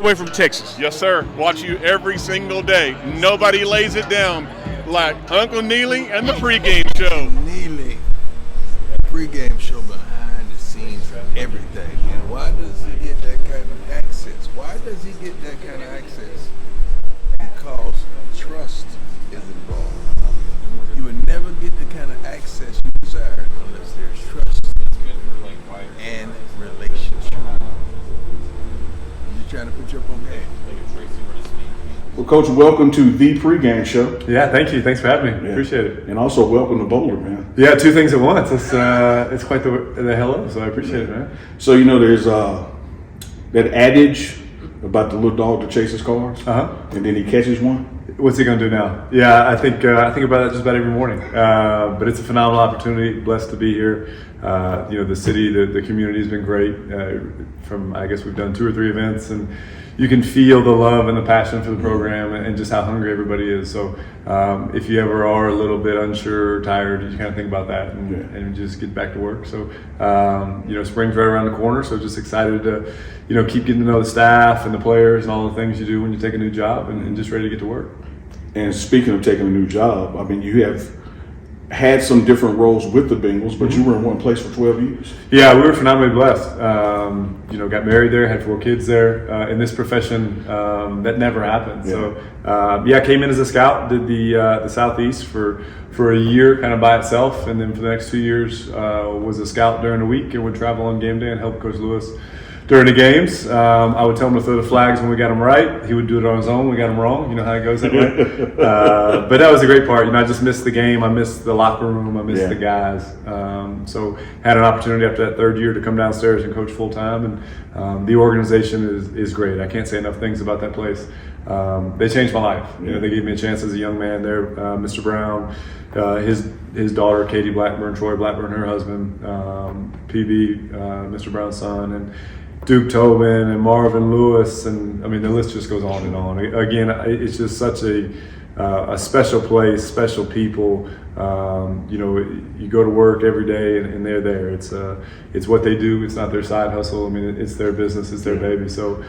Away from Texas. Yes, sir. Watch you every single day. Nobody lays it down like Uncle Neely and the pregame show. Neely, pregame show behind the scenes of everything. And why does he get that kind of access? Why does he get that kind of access? Because trust is involved. You would never get the kind of access you desire unless there's trust and relationship. You're trying to put your own game. Well, Coach, welcome to the pregame show. Yeah, thank you. Thanks for having me. Yeah. Appreciate it. And also welcome to Boulder, man. Yeah, two things at once. It's quite the hello, so I appreciate it, man. So, there's that adage about the little dog that chases cars, and then he catches one. What's he going to do now? Yeah, I think about that just about every morning. But it's a phenomenal opportunity. Blessed to be here. The city, the community has been great. I guess we've done 2 or 3 events, and you can feel the love and the passion for the program and just how hungry everybody is. So if you ever are a little bit unsure or tired, you kind of think about that and just get back to work. So, spring's right around the corner. So just excited to, keep getting to know the staff and the players and all the things you do when you take a new job and just ready to get to work. And speaking of taking a new job, I mean, you have had some different roles with the Bengals, but you were in one place for 12 years. Yeah, we were phenomenally blessed. Got married there, had 4 kids there. In this profession, that never happened. Yeah. So, came in as a scout, did the Southeast for a year kind of by itself, and then for the next 2 years was a scout during the week and would travel on game day and help Coach Lewis during the games. I would tell him to throw the flags when we got them right. He would do it on his own when we got them wrong. You know how it goes that way. But that was a great part. I just missed the game. I missed the locker room. I missed the guys. So had an opportunity after that 3rd year to come downstairs and coach full time. And the organization is great. I can't say enough things about that place. They changed my life. They gave me a chance as a young man there. Mr. Brown, his daughter Katie Blackburn, Troy Blackburn, her husband, PB, Mr. Brown's son, and Duke Tobin and Marvin Lewis, and I mean the list just goes on and on. Again, it's just such a special place, special people. You go to work every day and they're there. It's what they do. It's not their side hustle. I mean, it's their business. It's their baby. So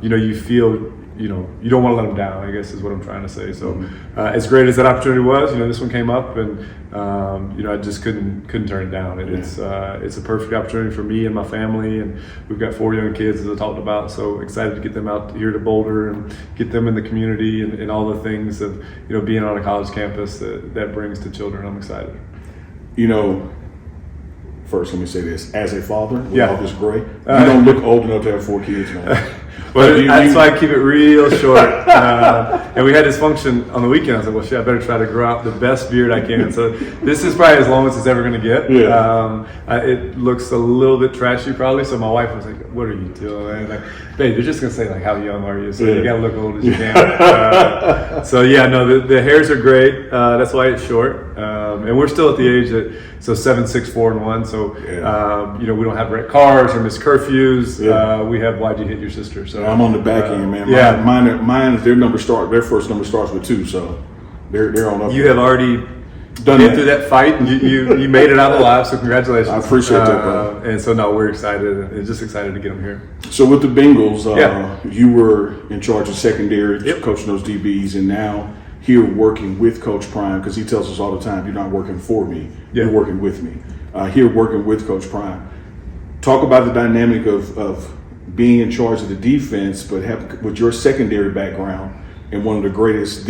you feel you don't want to let them down, I guess is what I'm trying to say. So as great as that opportunity was, this one came up and I just couldn't turn it down. And it's a perfect opportunity for me and my family, and we've got 4 young kids, as I talked about, so excited to get them out here to Boulder and get them in the community and all the things of being on a college campus that brings to children. I'm excited. First, let me say this: as a father, with all this gray, you don't look old enough to have 4 kids now. Well, that's why I keep it real short. And we had this function on the weekend. I was like, well, shit, I better try to grow out the best beard I can. So this is probably as long as it's ever going to get. Yeah. It looks a little bit trashy probably. So my wife was like, what are you doing? And like, babe, they're just going to say like, how young are you? So you got to look old as you can. The hairs are great. That's why it's short. And we're still at the age that, so 7, 6, 4, and 1. So, we don't have wrecked cars or missed curfews. We have why'd you hit your sister? So I'm on the back end, man. Mine, their first number starts with 2, so they're on up. You have already been through that fight, and you made it out alive. So congratulations. I appreciate that, bro. And so we're excited, and just excited to get them here. So with the Bengals, you were in charge of secondary, coaching those DBs, and now here working with Coach Prime, because he tells us all the time, you're not working for me, you're working with me. Here working with Coach Prime. Talk about the dynamic of being in charge of the defense, but with your secondary background and one of the greatest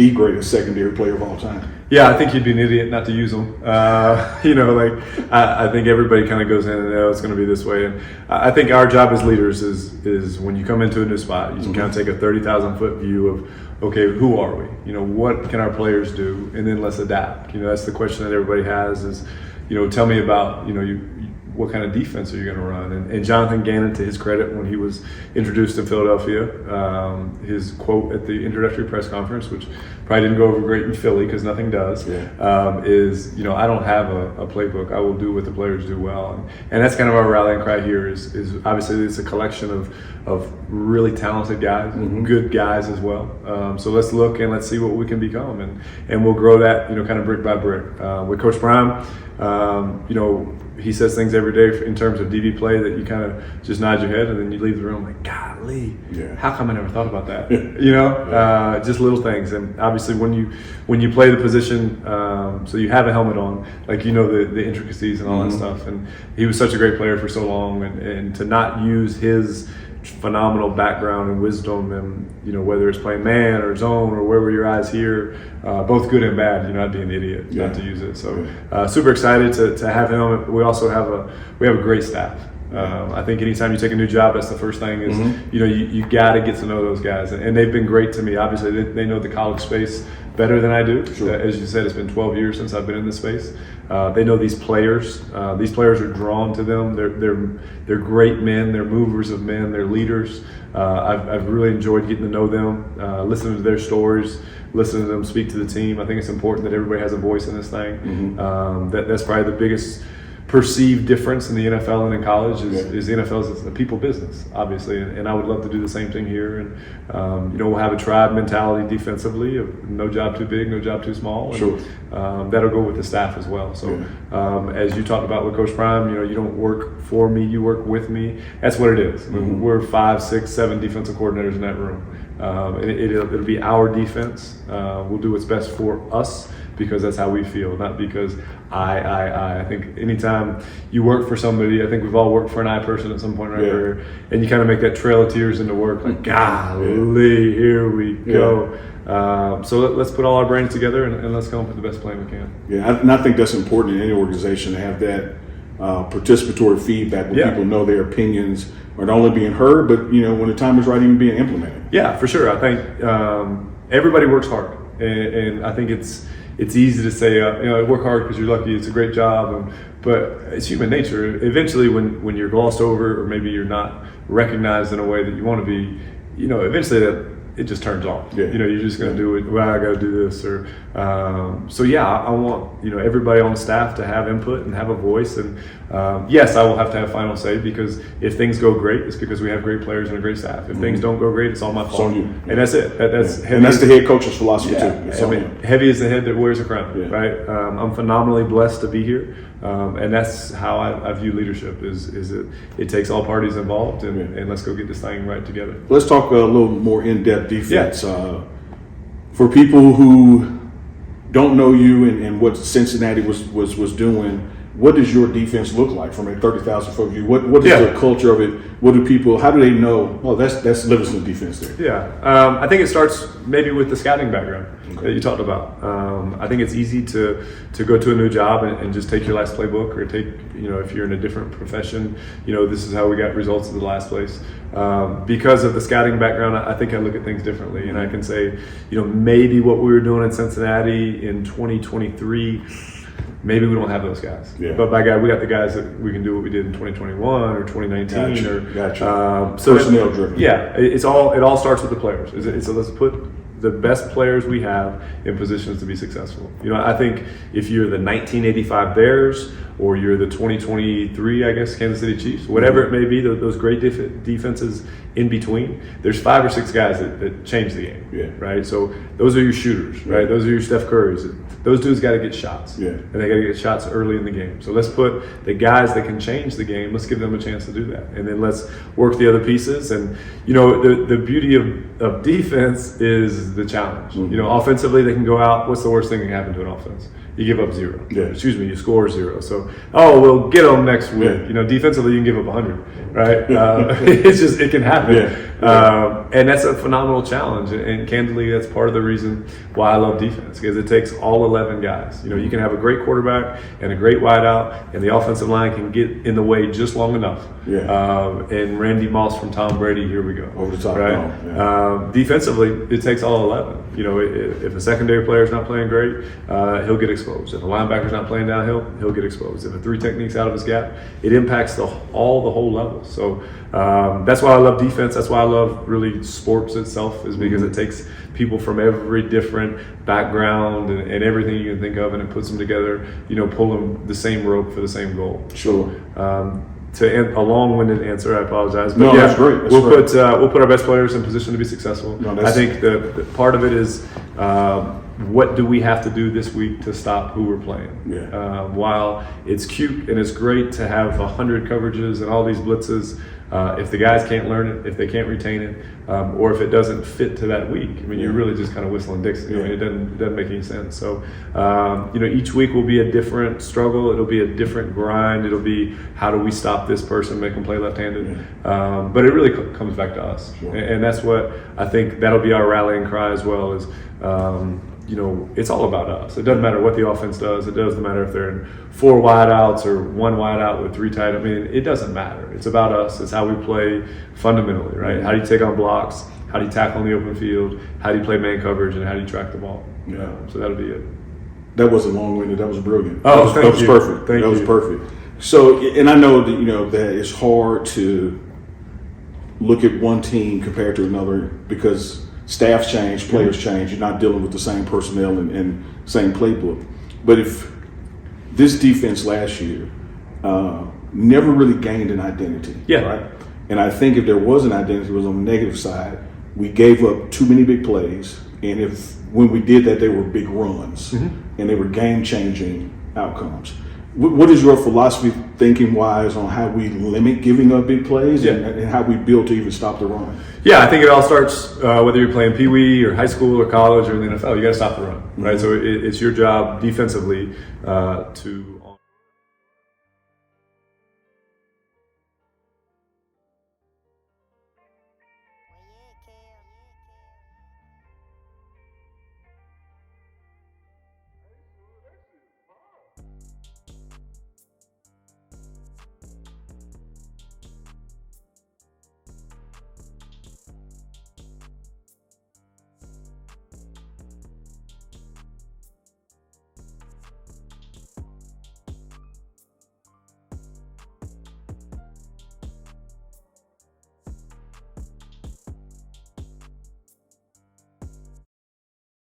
secondary player of all time. Yeah, I think you'd be an idiot not to use them. I think everybody kind of goes in and it's going to be this way. And I think our job as leaders is when you come into a new spot, you can kind of take a 30,000-foot view of, okay, who are we? What can our players do? And then let's adapt. That's the question that everybody has is, tell me about, what kind of defense are you going to run? And Jonathan Gannon, to his credit, when he was introduced in Philadelphia, his quote at the introductory press conference, which probably didn't go over great in Philly because nothing does, is, I don't have a playbook. I will do what the players do well. And that's kind of our rallying cry here is obviously it's a collection of of really talented guys, good guys as well. So let's look and let's see what we can become, and we'll grow that, kind of brick by brick. With Coach Prime, he says things every day in terms of DB play that you kind of just nod your head and then you leave the room like, golly, how come I never thought about that? Just little things. And obviously when you play the position, so you have a helmet on, like, the intricacies and all that stuff. And he was such a great player for so long, and to not use his phenomenal background and wisdom, and whether it's playing man or zone or wherever your eyes hear, both good and bad, I'd be an idiot not to use it. So super excited to have him. We also have a great staff. I think anytime you take a new job, that's the first thing is you got to get to know those guys, and they've been great to me. Obviously they know the college space better than I do. Sure. As you said, it's been 12 years since I've been in this space. They know these players. These players are drawn to them. They're great men. They're movers of men. They're leaders. I've really enjoyed getting to know them, listening to their stories, listening to them speak to the team. I think it's important that everybody has a voice in this thing. That's probably the biggest perceived difference in the NFL and in college is the NFL is a people business, obviously, and I would love to do the same thing here. And we'll have a tribe mentality defensively of no job too big, no job too small. And, that'll go with the staff as well. So as you talked about with Coach Prime, you don't work for me, you work with me. That's what it is. I mean, we're 5, 6, 7 defensive coordinators in that room. It'll be our defense. We'll do what's best for us, because that's how we feel, not because I think anytime you work for somebody, I think we've all worked for an I person at some point in our career, and you kind of make that trail of tears into work, like, golly, here we go. So let's put all our brains together and let's come up with the best plan we can. Yeah, and I think that's important in any organization to have that participatory feedback where people know their opinions are not only being heard, but when the time is right, even being implemented. Yeah, for sure. I think everybody works hard, and I think it's easy to say, work hard because you're lucky, it's a great job, but it's human nature. Eventually, when you're glossed over, or maybe you're not recognized in a way that you want to be, eventually it just turns off. You're just going to do it. Well, I got to do this, or I want everybody on staff to have input and have a voice. And yes, I will have to have final say, because if things go great, it's because we have great players and a great staff. If things don't go great, it's all my fault. It's on you. And that's it. That's heavy. And that's the head coach's philosophy too. Heavy is the head that wears a crown, right? I'm phenomenally blessed to be here, and that's how I view leadership. Is it takes all parties involved, and let's go get this thing right together. Let's talk a little more in-depth defense. For people who don't know you and what Cincinnati was doing, what does your defense look like from a 30,000 foot view? What is the culture of it? How do they know? Oh, that's Livingston defense there. I think it starts maybe with the scouting background that you talked about. I think it's easy to go to a new job and just take your last playbook, or take, if you're in a different profession, this is how we got results in the last place. Because of the scouting background, I think I look at things differently, and I can say, maybe what we were doing in Cincinnati in 2023, maybe we don't have those guys. But by God, we got the guys that we can do what we did in 2021 or 2019. Gotcha. So personnel driven. It all starts with the players. So let's put the best players we have in positions to be successful. I think if you're the 1985 Bears, or you're the 2023, I guess, Kansas City Chiefs, whatever it may be, those great defenses in between, there's 5 or 6 guys that change the game, right? So those are your shooters, right? Those are your Steph Currys. Those dudes got to get shots, and they got to get shots early in the game. So let's put the guys that can change the game, let's give them a chance to do that. And then let's work the other pieces. And, the beauty of defense is the challenge. Offensively, they can go out. What's the worst thing that can happen to an offense? You give up 0. You score 0. So, we'll get them next week. Defensively, you can give up 100, right? It can happen. And that's a phenomenal challenge. And candidly, that's part of the reason why I love defense, because it takes all 11 guys. You can have a great quarterback and a great wideout, and the offensive line can get in the way just long enough. And Randy Moss from Tom Brady, here we go. Over the top. Right? Defensively, it takes all 11. If a secondary player is not playing great, he'll get exposed. If a linebacker's not playing downhill, he'll get exposed. If a 3 technique's out of his gap, it impacts the whole level. So that's why I love defense. That's why I love really sports itself, is because it takes people from every different background and everything you can think of, and it puts them together, pulling the same rope for the same goal. Sure. a long-winded answer, I apologize. But No, that's great. That's great. We'll put our best players in position to be successful. No, I think the part of it is what do we have to do this week to stop who we're playing? Yeah. While it's cute and it's great to have 100 coverages and all these blitzes, if the guys can't learn it, if they can't retain it, or if it doesn't fit to that week, I mean, you're really just kind of whistling Dixie. I mean, it doesn't make any sense. So, each week will be a different struggle. It'll be a different grind. It'll be how do we stop this person, make them play left-handed. But it really comes back to us, and that's what I think that'll be our rallying cry as well. Is it's all about us. It doesn't matter what the offense does. It doesn't matter if they're in 4 wideouts or 1 wideout with 3 tight. I mean, it doesn't matter. It's about us. It's how we play fundamentally, right? How do you take on blocks? How do you tackle in the open field? How do you play man coverage? And how do you track the ball? So that'll be it. That wasn't long-winded. That was brilliant. Oh, that was perfect. Thank you. That was perfect. So, and I know that that it's hard to look at one team compared to another because staffs change, players change. You're not dealing with the same personnel and same playbook. But if this defense last year never really gained an identity, right? And I think if there was an identity, it was on the negative side. We gave up too many big plays, and when we did that, they were big runs, and they were game-changing outcomes. What is your philosophy, thinking-wise, on how we limit giving up big plays and how we build to even stop the run? Yeah, I think it all starts whether you're playing Pee Wee or high school or college or in the NFL. You got to stop the run, right? So it's your job defensively to